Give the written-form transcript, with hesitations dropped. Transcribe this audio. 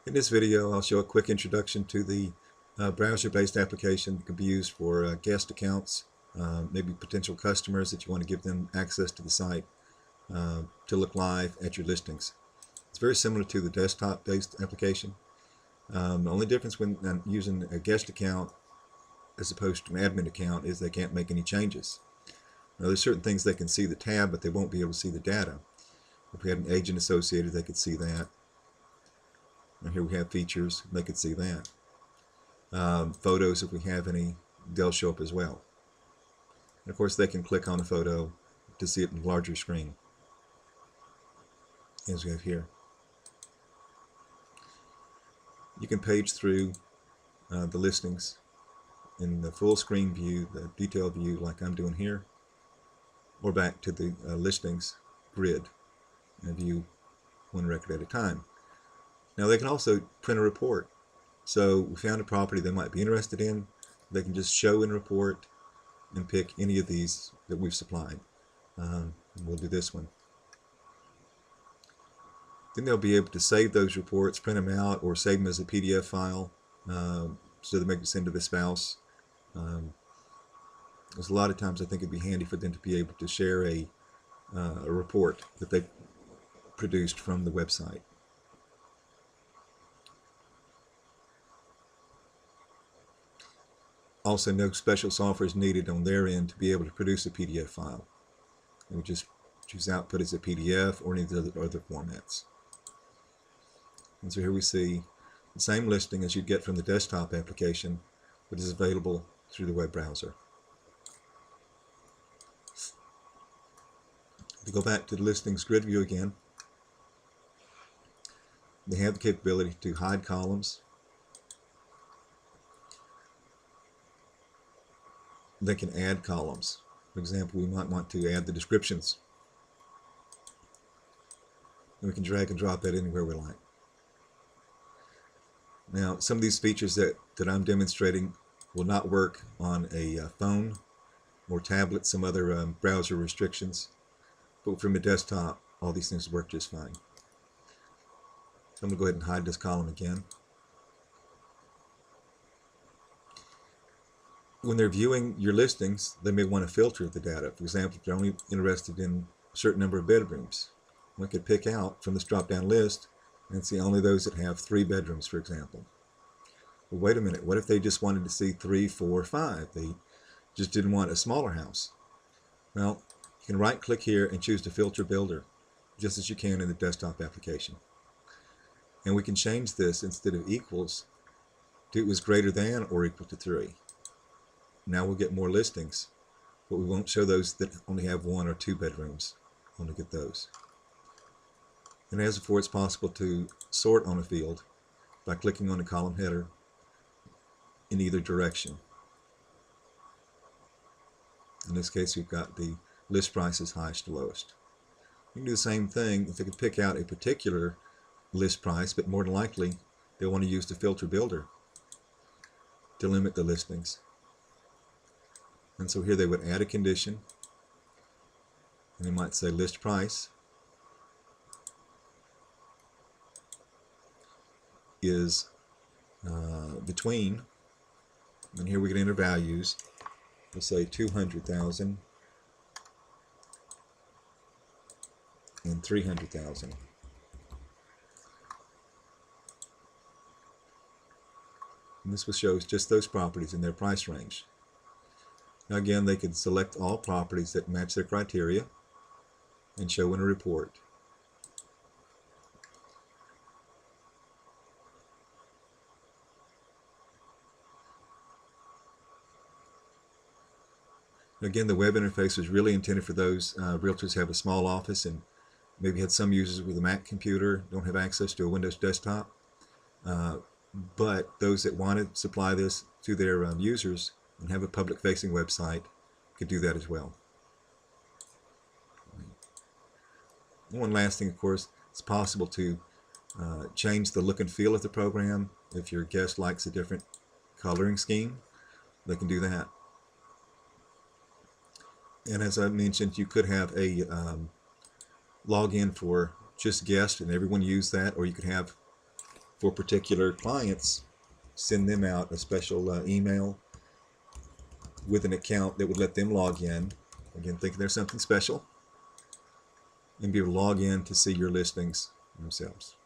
In this video, I'll show a quick introduction to the browser-based application that can be used for guest accounts, maybe potential customers that you want to give them access to the site to look live at your listings. It's very similar to the desktop-based application. The only difference when using a guest account as opposed to an admin account is they can't make any changes. Now, there's certain things they can see the tab, but they won't be able to see the data. If we had an agent associated, they could see that. And here we have features, they could see that. Photos, if we have any, they'll show up as well. And of course, they can click on a photo to see it in a larger screen, as we have here. You can page through the listings in the full screen view, the detail view like I'm doing here, or back to the listings grid and view one record at a time. Now they can also print a report. So we found a property they might be interested in. They can just show in report and pick any of these that we've supplied. We'll do this one. Then they'll be able to save those reports, print them out, or save them as a PDF file so they make it send to the spouse. There's a lot of times I think it'd be handy for them to be able to share a report that they produced from the website. Also, no special software is needed on their end to be able to produce a PDF file. We just choose output as a PDF or any of the other formats. And so here we see the same listing as you'd get from the desktop application, but is available through the web browser. To go back to the listings grid view again, they have the capability to hide columns. They can add columns. For example, we might want to add the descriptions. And we can drag and drop that anywhere we like. Now, some of these features that I'm demonstrating will not work on a phone or tablet, some other browser restrictions. But from a desktop, all these things work just fine. So I'm going to go ahead and hide this column again. When they're viewing your listings, they may want to filter the data. For example, if they're only interested in a certain number of bedrooms, one could pick out from this drop-down list and see only those that have 3 bedrooms, for example. Well, wait a minute, what if they just wanted to see 3, 4, 5? They just didn't want a smaller house. Well, you can right-click here and choose to filter builder, just as you can in the desktop application. And we can change this instead of equals to it was greater than or equal to 3. Now we'll get more listings, but we won't show those that only have 1 or 2 bedrooms. Only get those. And as before, it's possible to sort on a field by clicking on the column header in either direction. In this case, we've got the list prices highest to lowest. You can do the same thing if they could pick out a particular list price, but more than likely they'll want to use the filter builder to limit the listings. And so here they would add a condition, and they might say list price is between, and here we can enter values. We'll say 200,000 and 300,000. And this will show just those properties in their price range. Now again, they could select all properties that match their criteria and show in a report. Again, the web interface was really intended for those realtors who have a small office and maybe had some users with a Mac computer, don't have access to a Windows desktop. But those that want to supply this to their users and have a public-facing website could do that as well. One last thing, of course, it's possible to change the look and feel of the program. If your guest likes a different coloring scheme, they can do that. And as I mentioned, you could have a login for just guests and everyone use that, or you could have for particular clients, send them out a special email with an account that would let them log in. Again, thinking there's something special, and be able to log in to see your listings themselves.